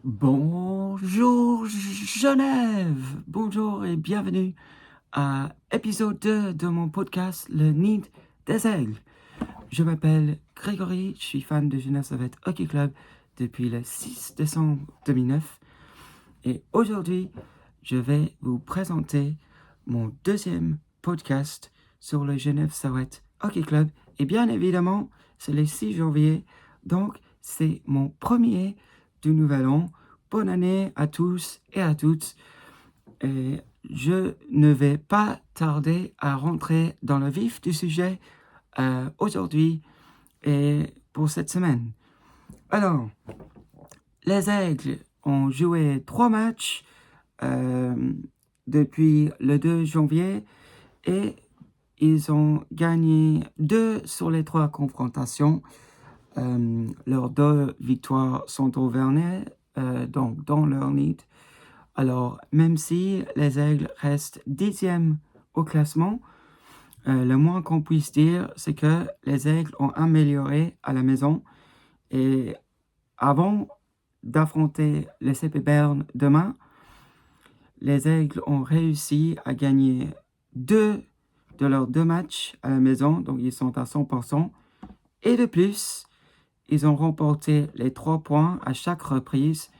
Bonjour Genève, bonjour et bienvenue à épisode 2 de mon podcast Le Nid des Aigles. Je m'appelle Grégory, je suis fan de Genève Servette Hockey Club depuis le 6 décembre 2009 et aujourd'hui je vais vous présenter mon deuxième podcast sur le Genève Servette Hockey Club et bien évidemment c'est le 6 janvier, donc c'est mon premier du nouvel an. Bonne année à tous et à toutes. Et je ne vais pas tarder à rentrer dans le vif du sujet aujourd'hui et pour cette semaine. Alors, les Aigles ont joué 3 matchs depuis le 2 janvier et ils ont gagné 2 sur les 3 confrontations. Leurs 2 victoires sont au Vernet, donc dans leur nid. Alors, même si les Aigles restent 10e au classement, le moins qu'on puisse dire, c'est que les Aigles ont amélioré à la maison. Et avant d'affronter le CP Bern demain, les Aigles ont réussi à gagner 2 de leurs 2 matchs à la maison, donc ils sont à 100%. Et de plus, ils ont remporté les 3 points à chaque reprise.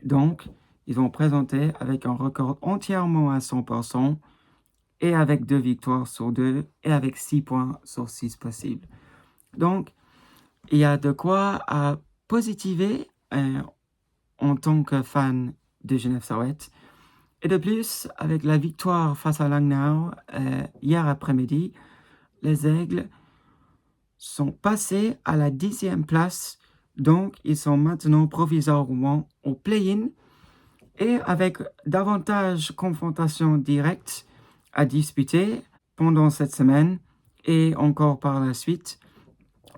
Donc, ils ont présenté avec un record entièrement à 100% et avec 2 victoires sur 2 et avec 6 points sur 6 possibles. Donc, il y a de quoi à positiver en tant que fan de Genève Servette. Et de plus, avec la victoire face à Langnau hier après-midi, les Aigles sont passés à la 10e place. Donc, ils sont maintenant provisoirement au play-in. Et avec davantage confrontations directes à disputer pendant cette semaine et encore par la suite.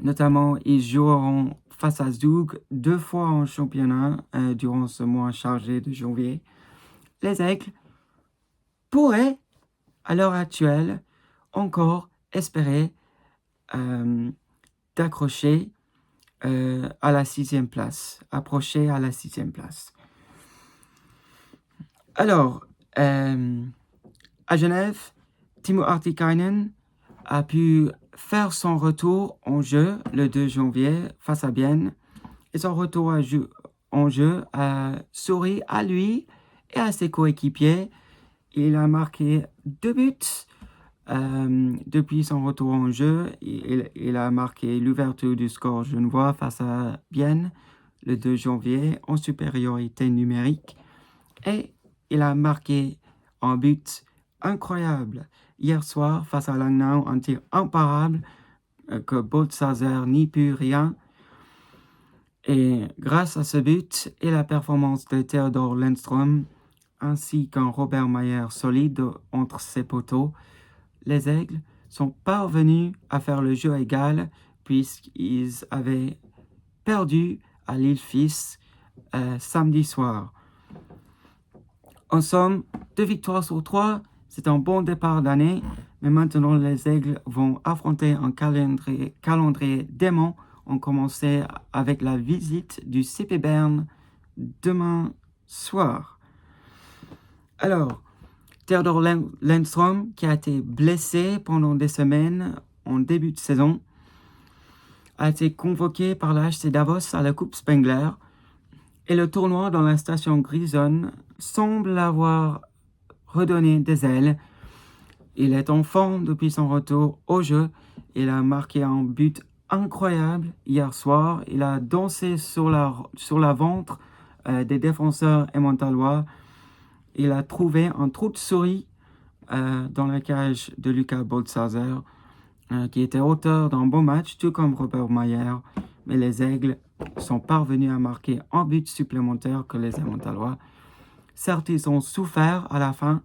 Notamment, ils joueront face à Zug 2 fois en championnat durant ce mois chargé de janvier. Les Aigles pourraient, à l'heure actuelle, encore espérer d'accrocher à la 6e place, approcher à la 6e place. Alors, à Genève, Timo Artikainen a pu faire son retour en jeu le 2 janvier face à Bienne. Et son retour en jeu a souri à lui et à ses coéquipiers. Il a marqué 2 buts depuis son retour en jeu. Il a marqué l'ouverture du score genevois face à Bienne le 2 janvier en supériorité numérique. Et il a marqué un but incroyable hier soir face à Langnau, un tir imparable que Boltsazer n'y put rien. Et grâce à ce but et la performance de Theodor Lennström, ainsi qu'un Robert Mayer solide entre ses poteaux, les Aigles sont parvenus à faire le jeu égal puisqu'ils avaient perdu à Lille-Fils samedi soir. En somme, 2 victoires sur 3, c'est un bon départ d'année, mais maintenant les Aigles vont affronter un calendrier dément. On commençait avec la visite du CP Bern demain soir. Alors, Theodor Lennström, qui a été blessé pendant des semaines en début de saison, a été convoqué par la HC Davos à la Coupe Spengler. Et le tournoi dans la station grisonne semble avoir redonné des ailes. Il est en forme depuis son retour au jeu. Il a marqué un but incroyable hier soir. Il a dansé sur la ventre des défenseurs emmentallois. Il a trouvé un trou de souris dans la cage de Luca Boltsazer, qui était auteur d'un bon match, tout comme Robert Mayer. Mais les Aigles sont parvenus à marquer un but supplémentaire que les emmentallois. Certes, ils ont souffert à la fin,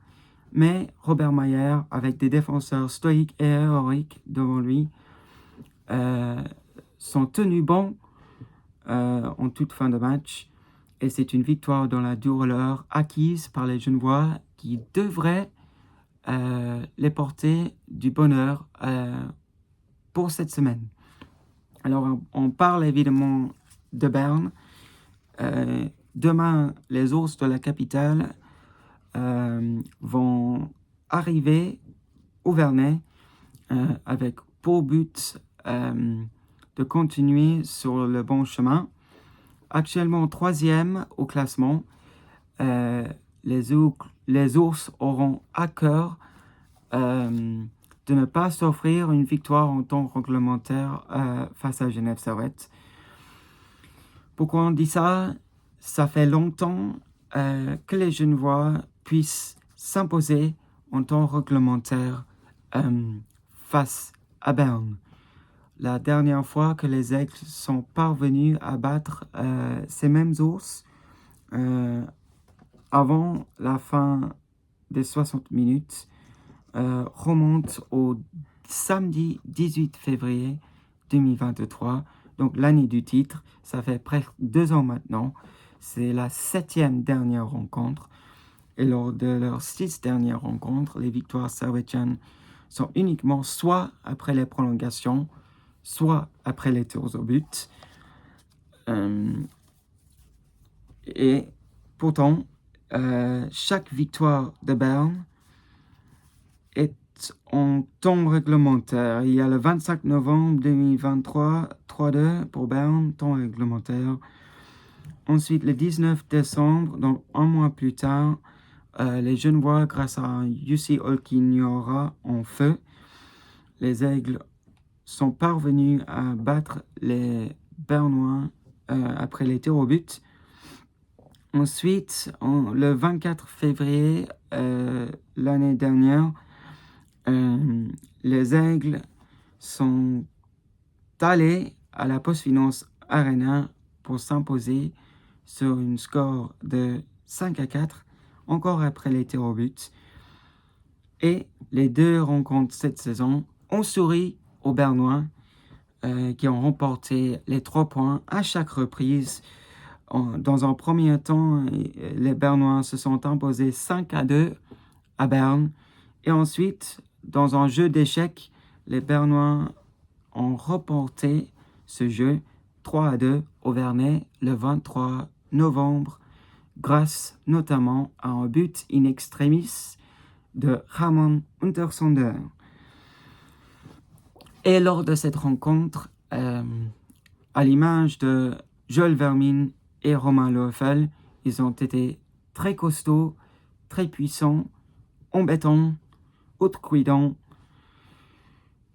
mais Robert Mayer, avec des défenseurs stoïques et héroïques devant lui, sont tenus bons en toute fin de match. Et c'est une victoire dans la douleur acquise par les Genevois qui devrait les porter du bonheur pour cette semaine. Alors, on parle évidemment de Berne. demain, les ours de la capitale vont arriver au Vernet avec pour but de continuer sur le bon chemin. Actuellement 3e au classement, les ours auront à cœur de ne pas s'offrir une victoire en temps réglementaire face à Genève Servette. Pourquoi on dit ça? Ça fait longtemps que les Genevois puissent s'imposer en temps réglementaire face à Berne. La dernière fois que les Aigles sont parvenus à battre ces mêmes ours avant la fin des 60 minutes remonte au samedi 18 février 2023, donc l'année du titre. Ça fait presque 2 ans maintenant. C'est la 7e dernière rencontre. Et lors de leurs 6 dernières rencontres, les victoires servettiennes sont uniquement soit après les prolongations, soit après les tirs au but. Et pourtant, chaque victoire de Berne est en temps réglementaire. Il y a le 25 novembre 2023, 3-2 pour Berne, temps réglementaire. Ensuite, le 19 décembre, donc un mois plus tard, les Genevois, grâce à un Jussi Olkinuora en feu, les Aigles sont parvenus à battre les Bernois après les tirs au but. Ensuite, le 24 février l'année dernière, les Aigles sont allés à la PostFinance Arena pour s'imposer sur une score de 5-4, encore après les tirs au but. Et les 2 rencontres cette saison ont souri aux Bernois qui ont remporté les 3 points à chaque reprise. Dans un premier temps, les Bernois se sont imposés 5-2 à Berne. Et ensuite, dans un jeu d'échecs, les Bernois ont remporté ce jeu 3-2 au Vernet le 23 novembre, grâce notamment à un but in extremis de Ramon Untersonder. Et lors de cette rencontre, à l'image de Joel Vermin et Romain Loeffel, ils ont été très costauds, très puissants, embêtants, outrecuidants,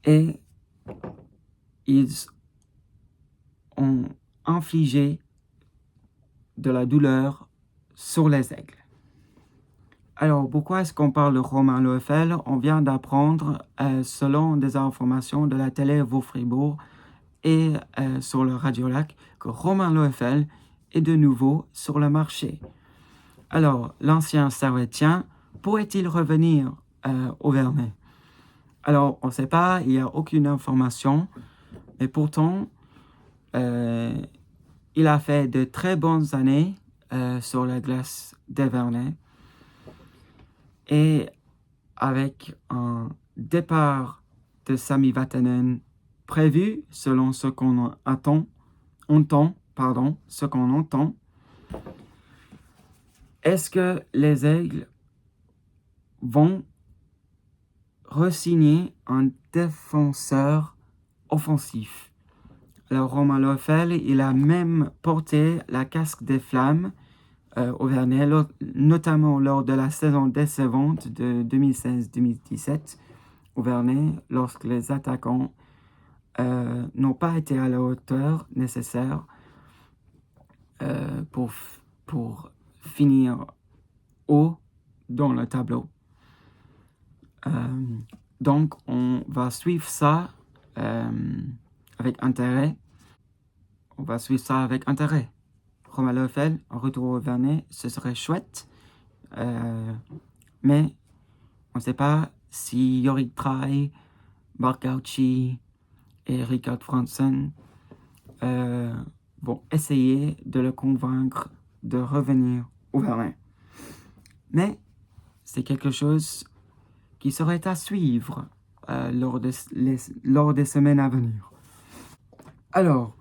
et ils ont infligé de la douleur sur les Aigles. Alors, pourquoi est-ce qu'on parle de Romain Loeffel? On vient d'apprendre, selon des informations de la télé Vaud-Fribourg et sur le Radio-Lac, que Romain Loeffel est de nouveau sur le marché. Alors, l'ancien Servettien pourrait-il revenir au Vernet? Alors, on ne sait pas, il n'y a aucune information, mais pourtant, il a fait de très bonnes années sur la glace des Vernets. Et avec un départ de Sami Vatanen prévu, selon ce qu'on entend, est-ce que les Aigles vont re-signer un défenseur offensif? Alors, Romain Loeffel, il a même porté la casque des Flammes au Vernet, notamment lors de la saison décevante de 2016-2017 au Vernet, lorsque les attaquants n'ont pas été à la hauteur nécessaire pour finir haut dans le tableau. Donc, on va suivre ça avec intérêt. Romain Loeffel, en retour au Vernet, ce serait chouette. Mais on ne sait pas si Yorick Traille, Marc Gauci et Richard Franzen vont essayer de le convaincre de revenir au Vernet. Mais c'est quelque chose qui serait à suivre lors des semaines à venir. Alors,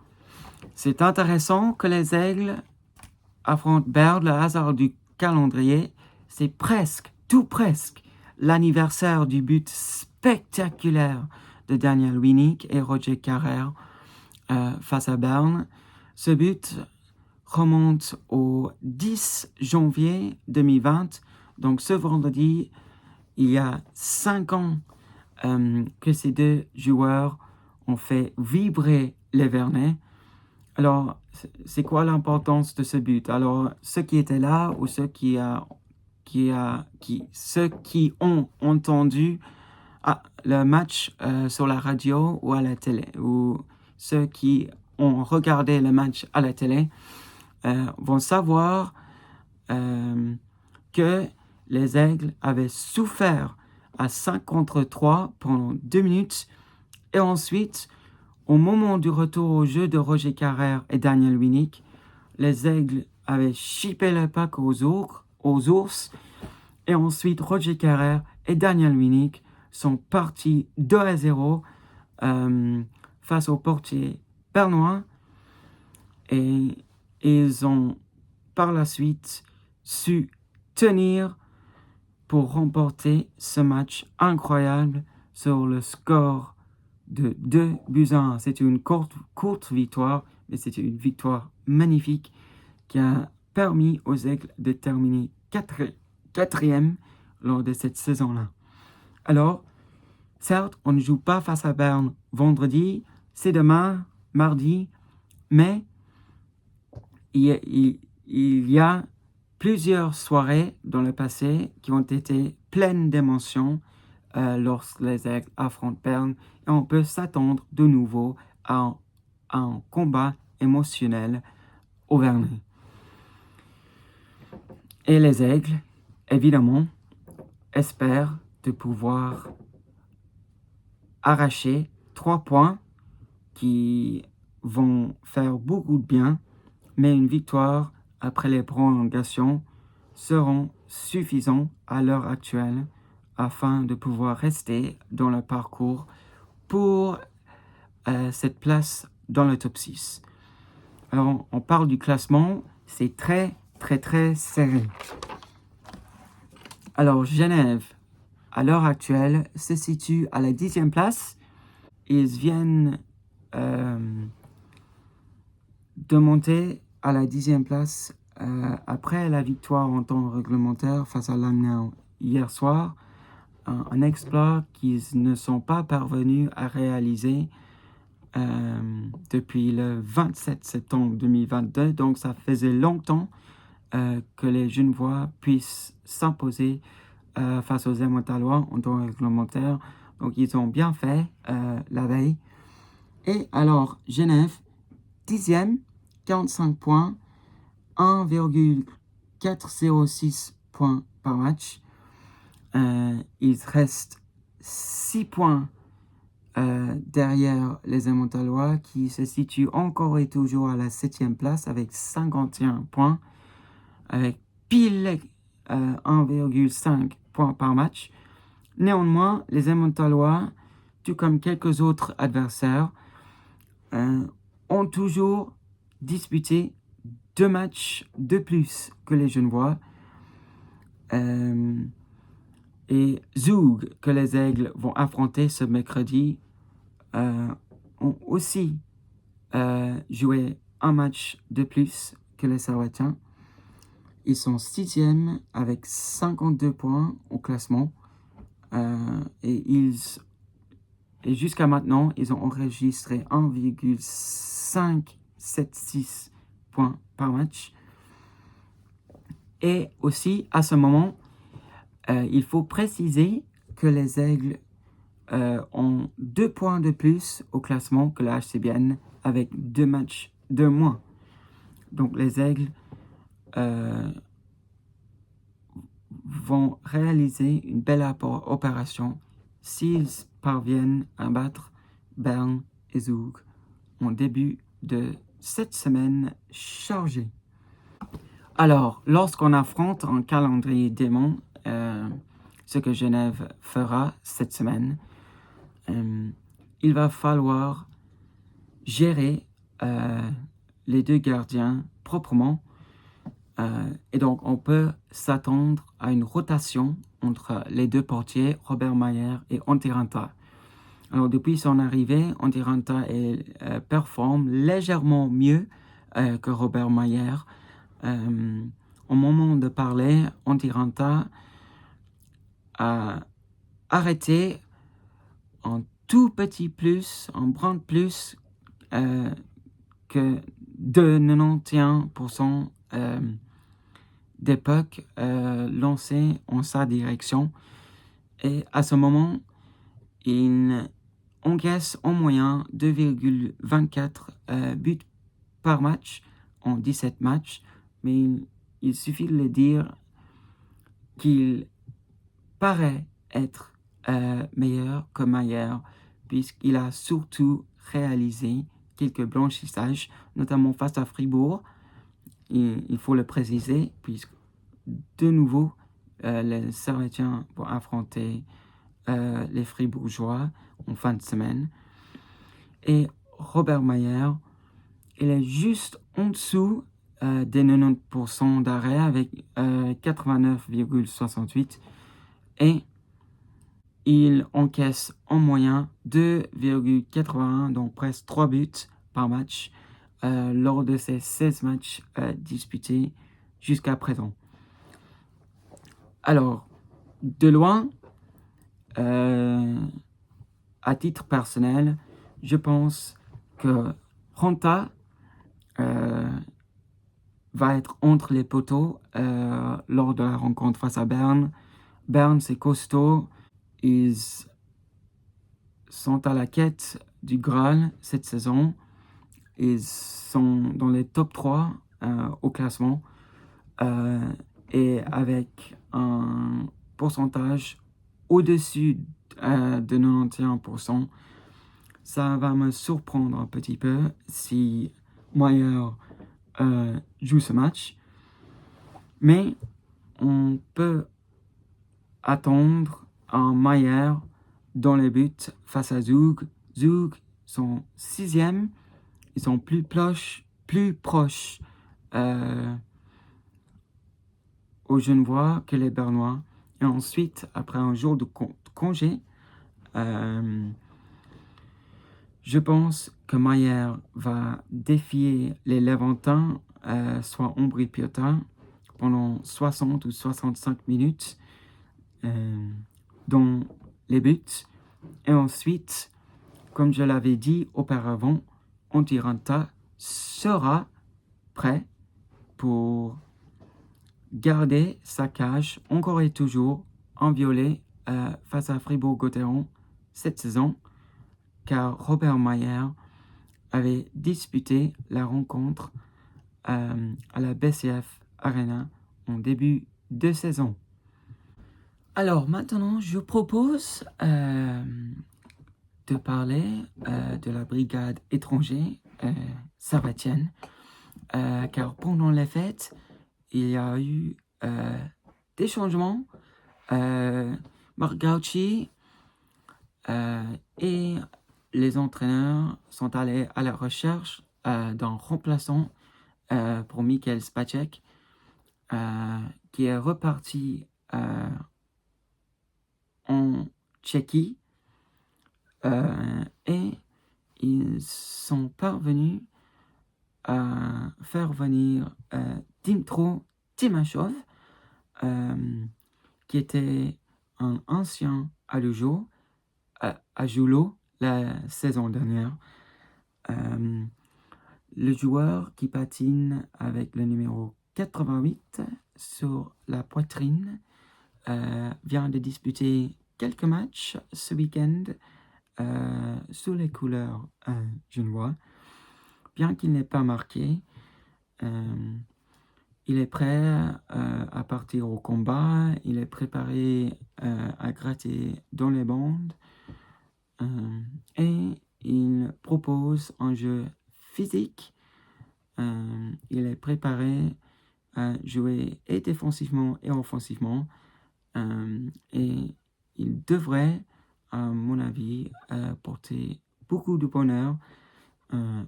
c'est intéressant que les Aigles affronte Berne. Le hasard du calendrier, c'est presque, tout presque, l'anniversaire du but spectaculaire de Daniel Winnick et Roger Carrère face à Berne. Ce but remonte au 10 janvier 2020. Donc ce vendredi, il y a 5 ans que ces deux joueurs ont fait vibrer les Vernets. Alors, c'est quoi l'importance de ce but? Alors, ceux qui étaient là ou ceux qui ont entendu le match sur la radio ou à la télé, ou ceux qui ont regardé le match à la télé, vont savoir que les Aigles avaient souffert à 5 contre 3 pendant 2 minutes. Et ensuite, au moment du retour au jeu de Roger Carrère et Daniel Winnick, les Aigles avaient chippé le pack aux ours. Et ensuite, Roger Carrère et Daniel Winnick sont partis 2-0 face au portier bernois. Et ils ont par la suite su tenir pour remporter ce match incroyable sur le score de 2-1. C'était une courte victoire, mais c'était une victoire magnifique qui a permis aux Aigles de terminer quatrième lors de cette saison-là. Alors, certes, on ne joue pas face à Berne vendredi, c'est demain, mardi, mais il y a plusieurs soirées dans le passé qui ont été pleines d'émotions lorsque les Aigles affrontent Berne, et on peut s'attendre de nouveau à un combat émotionnel au Vernet. Et les Aigles, évidemment, espèrent de pouvoir arracher 3 points qui vont faire beaucoup de bien, mais une victoire après les prolongations seront suffisants à l'heure actuelle afin de pouvoir rester dans le parcours pour cette place dans le top 6. Alors, on parle du classement, c'est très serré. Alors, Genève, à l'heure actuelle, se situe à la 10e place. Ils viennent de monter à la 10e place après la victoire en temps réglementaire face à l'Amiens hier soir. Un exploit qu'ils ne sont pas parvenus à réaliser depuis le 27 septembre 2022. Donc, ça faisait longtemps que les Genevois puissent s'imposer face aux Emmentalois en temps réglementaire. Donc, ils ont bien fait la veille. Et alors, Genève, 10e, 45 points, 1,406 points par match. Ils restent 6 points derrière les Emmentalois qui se situent encore et toujours à la 7e place avec 51 points, avec pile 1,5 points par match. Néanmoins, les Emmentalois, tout comme quelques autres adversaires, ont toujours disputé 2 matchs de plus que les Genevois. Et Zoug, que les Aigles vont affronter ce mercredi, ont aussi joué un match de plus que les Sarratiens. Ils sont 6e avec 52 points au classement. Et jusqu'à maintenant, ils ont enregistré 1,576 points par match. Et aussi, à ce moment, il faut préciser que les Aigles ont 2 points de plus au classement que la HCBN avec 2 matchs de moins. Donc les Aigles vont réaliser une belle opération s'ils parviennent à battre Berne et Zoug en début de cette semaine chargée. Alors, lorsqu'on affronte un calendrier démon, ce que Genève fera cette semaine, il va falloir gérer les 2 gardiens proprement Et donc, on peut s'attendre à une rotation entre les deux portiers, Robert Mayer et Antti Raanta. Alors, depuis son arrivée, Antti Raanta performe légèrement mieux que Robert Mayer. Au moment de parler, Antti Raanta a arrêté un tout petit plus, un brin de plus que de 91% des pucks lancés en sa direction. Et à ce moment, il encaisse en moyenne 2,24 buts par match en 17 matchs. Mais il suffit de le dire qu'il paraît être meilleur que Mayer, puisqu'il a surtout réalisé quelques blanchissages, notamment face à Fribourg. Il faut le préciser, puisque de nouveau, les Servetiens vont affronter les Fribourgeois en fin de semaine. Et Robert Mayer, il est juste en dessous des 90% d'arrêt avec 89,68 et il encaisse en moyenne 2,81, donc presque 3 buts par match lors de ces 16 matchs disputés jusqu'à présent. Alors, de loin, à titre personnel, je pense que Raanta va être entre les poteaux lors de la rencontre face à Berne. Berne, c'est costaud. Ils sont à la quête du Graal cette saison. Ils sont dans les top 3 au classement et avec un pourcentage au-dessus de 91%. Ça va me surprendre un petit peu si Mayer joue ce match. Mais on peut attendre un Mayer dans les buts face à Zug. Zug sont 6e. Ils sont plus proches aux Genevois que les Bernois. Et ensuite, après un jour de congé, je pense que Mayer va défier les Levantins, soit Ombri Piotta, pendant 60 ou 65 minutes dans les buts. Et ensuite, comme je l'avais dit auparavant, Antti Raanta sera prêt pour garder sa cage encore et toujours inviolée face à Fribourg-Gotteron cette saison, car Robert Mayer avait disputé la rencontre à la BCF Arena en début de saison. Alors maintenant, je propose de parler de la brigade étrangère servetienne, car pendant les fêtes, il y a eu des changements. Marc Gauci et les entraîneurs sont allés à la recherche d'un remplaçant pour Michael Spacek, qui est reparti en Tchéquie, et ils sont parvenus à faire venir Dmytro Timashov, qui était un ancien à Julo la saison dernière. Le joueur qui patine avec le numéro 88 sur la poitrine vient de disputer quelques matchs ce week-end sous les couleurs genevois. Bien qu'il n'ait pas marqué, il est prêt à partir au combat, il est préparé à gratter dans les bandes et il propose un jeu physique. Il est préparé à jouer et défensivement et offensivement et il devrait, à mon avis, porter beaucoup de bonheur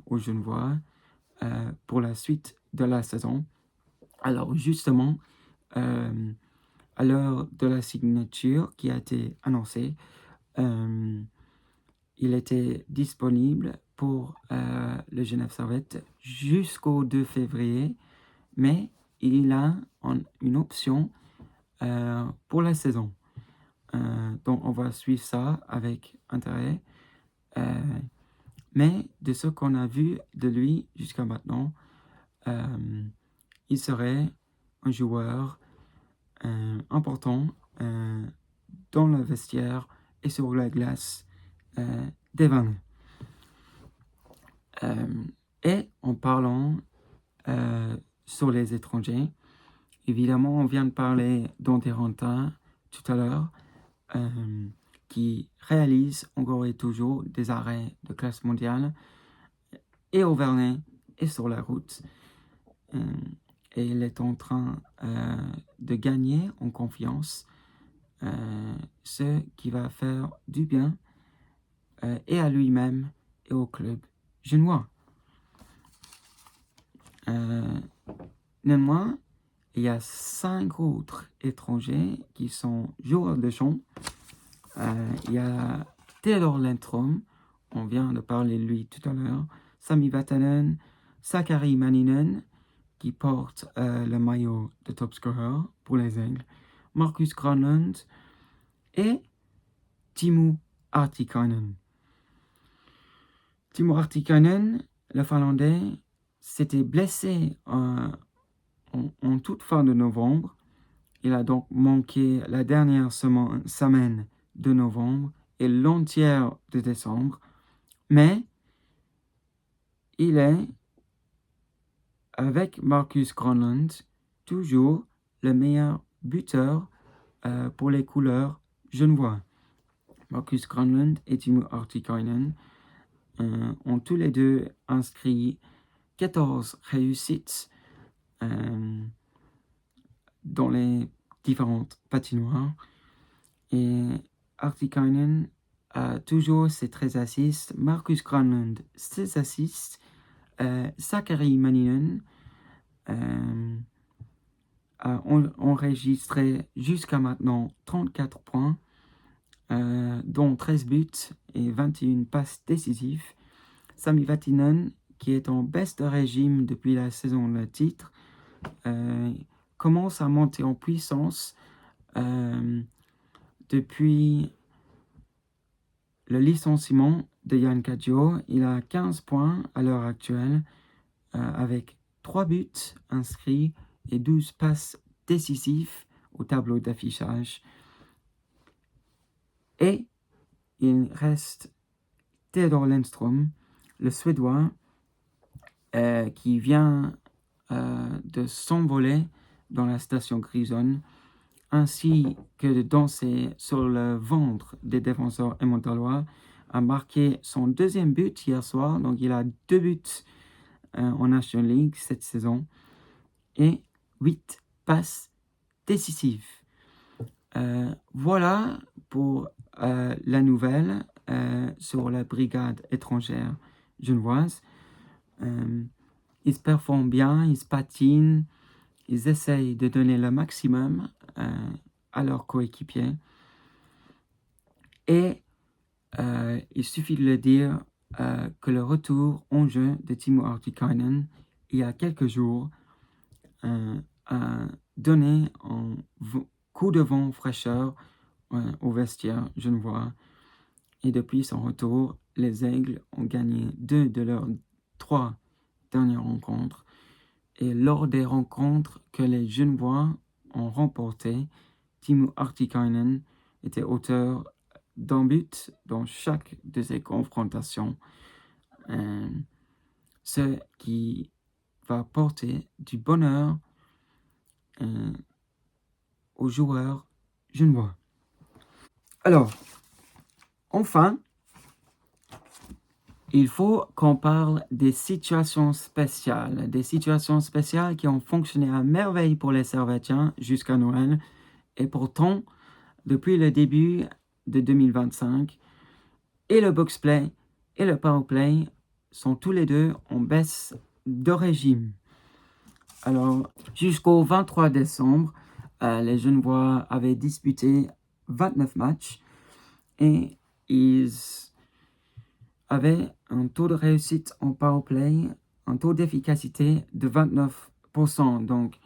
aux Genevois pour la suite de la saison. Alors justement, à l'heure de la signature qui a été annoncée, il était disponible pour le Genève Servette jusqu'au 2 février, mais il a une option pour la saison. Donc on va suivre ça avec intérêt. Mais de ce qu'on a vu de lui jusqu'à maintenant, il serait un joueur important dans le vestiaire et sur la glace d'Evan. Et en parlant sur les étrangers, évidemment, on vient de parler d'Anteranta tout à l'heure, qui réalise encore et toujours des arrêts de classe mondiale et au Vernet et sur la route. Et il est en train de gagner en confiance, ce qui va faire du bien et à lui-même et au club genevois. Néanmoins, il y a 5 autres étrangers qui sont joueurs de champ. Il y a Theodor Lindström, on vient de parler de lui tout à l'heure, Sami Vatanen, Sakari Manninen, qui porte le maillot de top scorer pour les Aigles, Marcus Granlund et Timo Artikainen. Timo Artikainen, le Finlandais, s'était blessé en toute fin de novembre. Il a donc manqué la dernière semaine de novembre et l'entière de décembre. Mais il est, avec Marcus Granlund, toujours le meilleur buteur pour les couleurs genevois. Marcus Granlund et Timo Artikainen ont tous les deux inscrit 14 réussites dans les différentes patinoires. Et Artikainen a toujours ses 13 assists, Marcus Granlund 16 assists, Sakari Manninen a enregistré jusqu'à maintenant 34 points, dont 13 buts et 21 passes décisives. Sami Vatanen, qui est en baisse de régime depuis la saison de titre, commence à monter en puissance depuis le licenciement de Jan Cadjo. Il a 15 points à l'heure actuelle, avec 3 buts inscrits et 12 passes décisives au tableau d'affichage. Et il reste Theodor Lindström, le Suédois, qui vient de s'envoler dans la station Grisonne, ainsi que de danser sur le ventre des défenseurs émontalois, a marqué son deuxième but hier soir. Donc il a 2 buts en National League cette saison et 8 passes décisives. Voilà pour la nouvelle sur la brigade étrangère genevoise. Ils se performent bien, ils se patinent, ils essayent de donner le maximum à leurs coéquipiers. Et il suffit de le dire que le retour en jeu de Timo Artikainen il y a quelques jours a donné un coup de vent fraîcheur au vestiaire genevois. Et depuis son retour, les Aigles ont gagné 2 de leurs 3 dernières rencontres. Et lors des rencontres que les Genevois ont remportées, Timo Artikainen était auteur d'un but dans chaque de ces confrontations, ce qui va porter du bonheur aux joueurs genevois. Alors, enfin, il faut qu'on parle des situations spéciales qui ont fonctionné à merveille pour les Servettiens jusqu'à Noël. Et pourtant, depuis le début de 2025, et le box-play et le power-play sont tous les deux en baisse de régime. Alors, jusqu'au 23 décembre, les Genevois avaient disputé 29 matchs et ils avaient un taux de réussite en powerplay, un taux d'efficacité de 29%. Donc,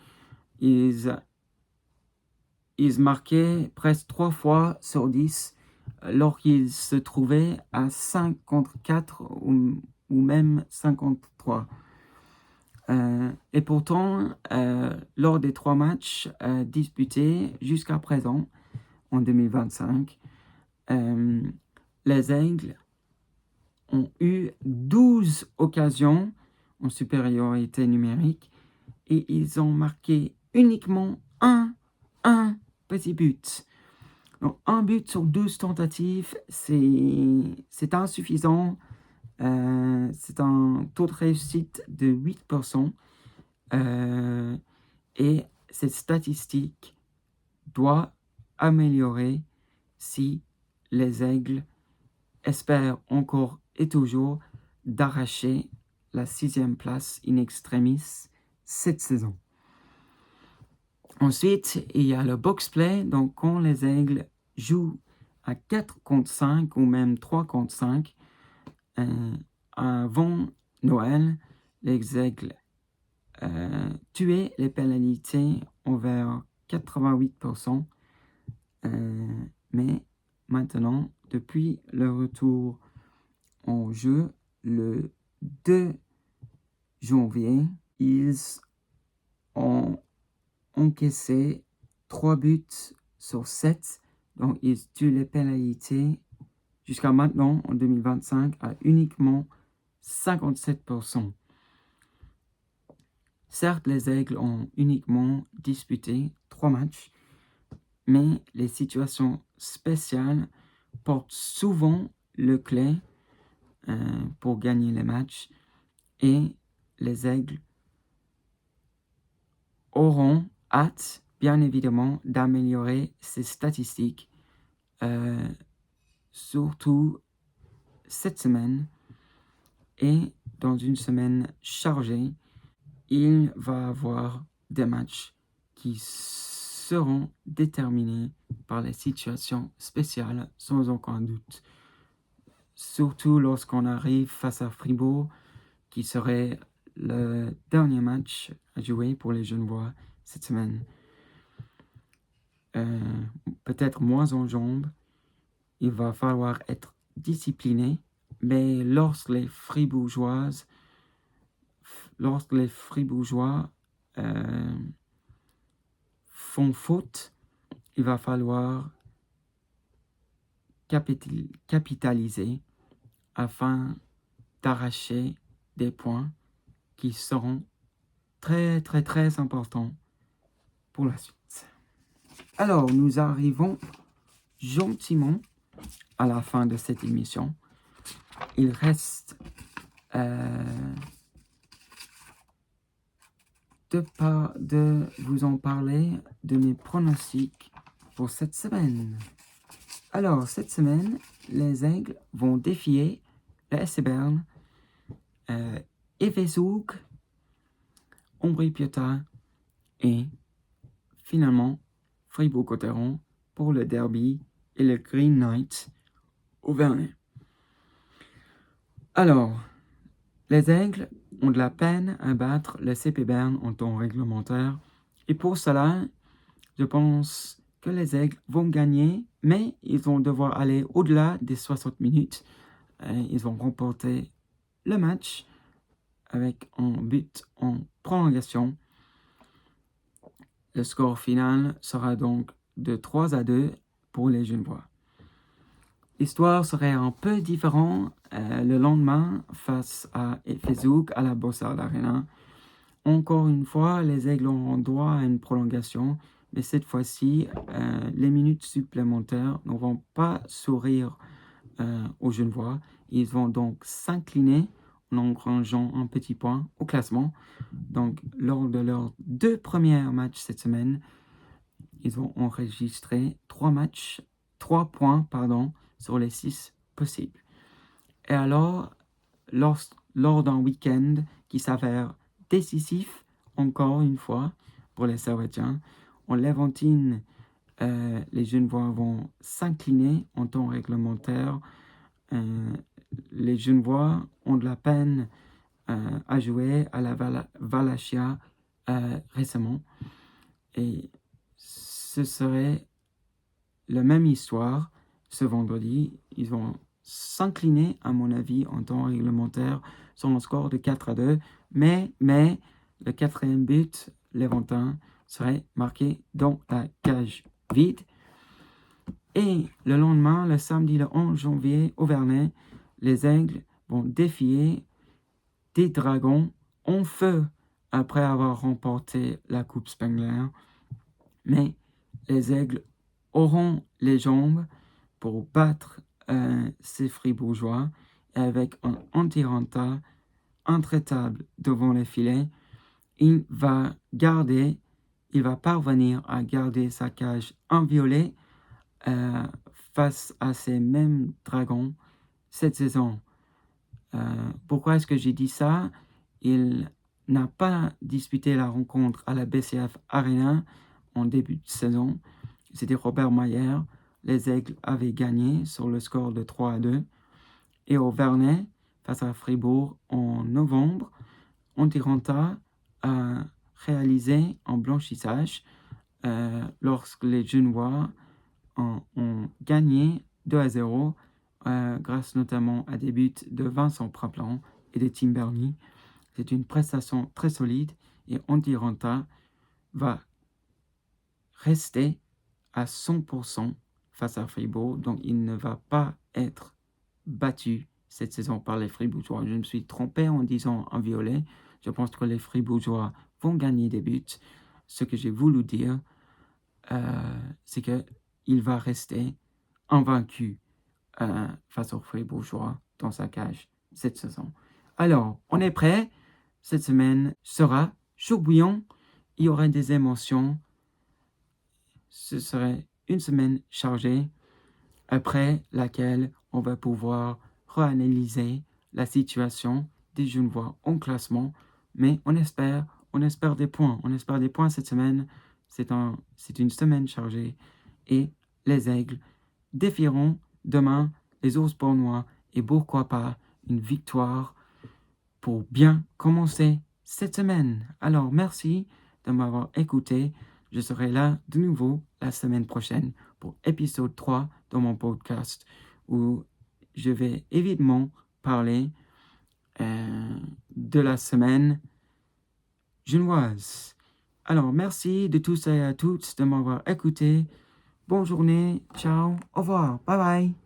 ils marquaient presque 3 fois sur 10 lorsqu'ils se trouvaient à 5 contre 4 ou même 5 contre 3. Et pourtant, lors des 3 matchs disputés jusqu'à présent, en 2025, les Aigles ont eu 12 occasions en supériorité numérique et ils ont marqué uniquement un petit but. Donc, un but sur 12 tentatives, c'est insuffisant. C'est un taux de réussite de 8%. Et cette statistique doit améliorer si les Aigles espèrent encore et toujours d'arracher la 6e place in extremis cette saison. Ensuite, il y a le box-play. Donc, quand les Aigles jouent à 4 contre 5 ou même 3 contre 5, avant Noël, les Aigles tuaient les pénalités envers 88%. Mais maintenant, depuis le retour en jeu, le 2 janvier, ils ont encaissé 3 buts sur 7. Donc, ils tuent les pénalités jusqu'à maintenant, en 2025, à uniquement 57%. Certes, les Aigles ont uniquement disputé 3 matchs, mais les situations spéciales portent souvent le clé pour gagner les matchs et les Aigles auront hâte, bien évidemment, d'améliorer ces statistiques, surtout cette semaine et dans une semaine chargée. Il va y avoir des matchs qui seront déterminés par les situations spéciales, sans aucun doute. Surtout lorsqu'on arrive face à Fribourg, qui serait le dernier match à jouer pour les Genevois cette semaine. Peut-être moins en jambes, il va falloir être discipliné, mais lorsque les Fribourgeois font faute, il va falloir capitaliser afin d'arracher des points qui seront très très très importants pour la suite. Alors, nous arrivons gentiment à la fin de cette émission. Il reste de vous en parler de mes pronostics pour cette semaine. Alors, cette semaine, les Aigles vont défier le SC Bern, Evezoog, Ombrie-Piotta et finalement Fribourg-Gotteron pour le derby et le Green Knight au Vernet. Alors, les Aigles ont de la peine à battre le CP Bern en temps réglementaire et pour cela, je pense que les Aigles vont gagner, mais ils vont devoir aller au-delà des 60 minutes. Ils vont remporter le match avec un but en prolongation. Le score final sera donc de 3-2 pour les Genevois. L'histoire serait un peu différente le lendemain face à Evezoog à la Bossard Arena. Encore une fois, les Aigles auront droit à une prolongation, mais cette fois-ci, les minutes supplémentaires ne vont pas sourire aux Genevois. Ils vont donc s'incliner en engrangeant un petit point au classement. Donc, lors de leurs 2 premiers matchs cette semaine, ils vont enregistrer 3 points sur les 6 possibles. Et alors, lors d'un week-end qui s'avère décisif encore une fois, pour les Servetiens. En Levantine, les Genevois vont s'incliner en temps réglementaire. Les Genevois ont de la peine à jouer à la Valachia récemment. Et ce serait la même histoire ce vendredi. Ils vont s'incliner, à mon avis, en temps réglementaire sur un score de 4-2. Mais le quatrième but, Levantin, serait marqué dans la cage vide. Et le lendemain, le samedi, le 11 janvier, au Vernet, les Aigles vont défier des Dragons en feu après avoir remporté la Coupe Spengler. Mais les Aigles auront les jambes pour battre ces Fribourgeois et avec un anti-renta intraitable devant les filets, il va parvenir à garder sa cage inviolée face à ces mêmes Dragons cette saison. Pourquoi est-ce que j'ai dit ça? Il n'a pas disputé la rencontre à la BCF Arena en début de saison. C'était Robert Mayer. Les Aigles avaient gagné sur le score de 3-2. Et au Vernet, face à Fribourg en novembre, Antiranta a réalisé un blanchissage lorsque les Genevois ont gagné 2-0 grâce notamment à des buts de Vincent Praplan et de Tim Bernie. C'est une prestation très solide et Antiranta va rester à 100% face à Fribourg, donc il ne va pas être battu cette saison par les Fribourgeois. Je me suis trompé en disant un violet. Je pense que les Fribourgeois vont gagner des buts. Ce que j'ai voulu dire, c'est qu'il va rester invaincu face aux Fribourgeois dans sa cage cette saison. Alors, on est prêt. Cette semaine sera chaud bouillant. Il y aura des émotions. Ce serait une semaine chargée après laquelle on va pouvoir réanalyser la situation des Genevois en classement. Mais on espère des points. On espère des points cette semaine. C'est une semaine chargée. Et les Aigles défieront demain les Ours Bornois et pourquoi pas une victoire pour bien commencer cette semaine. Alors, merci de m'avoir écouté. Je serai là de nouveau la semaine prochaine pour épisode 3 de mon podcast où je vais évidemment parler de la semaine genevoise. Alors, merci de tous et à toutes de m'avoir écouté. Bonne journée, ciao, au revoir, bye bye.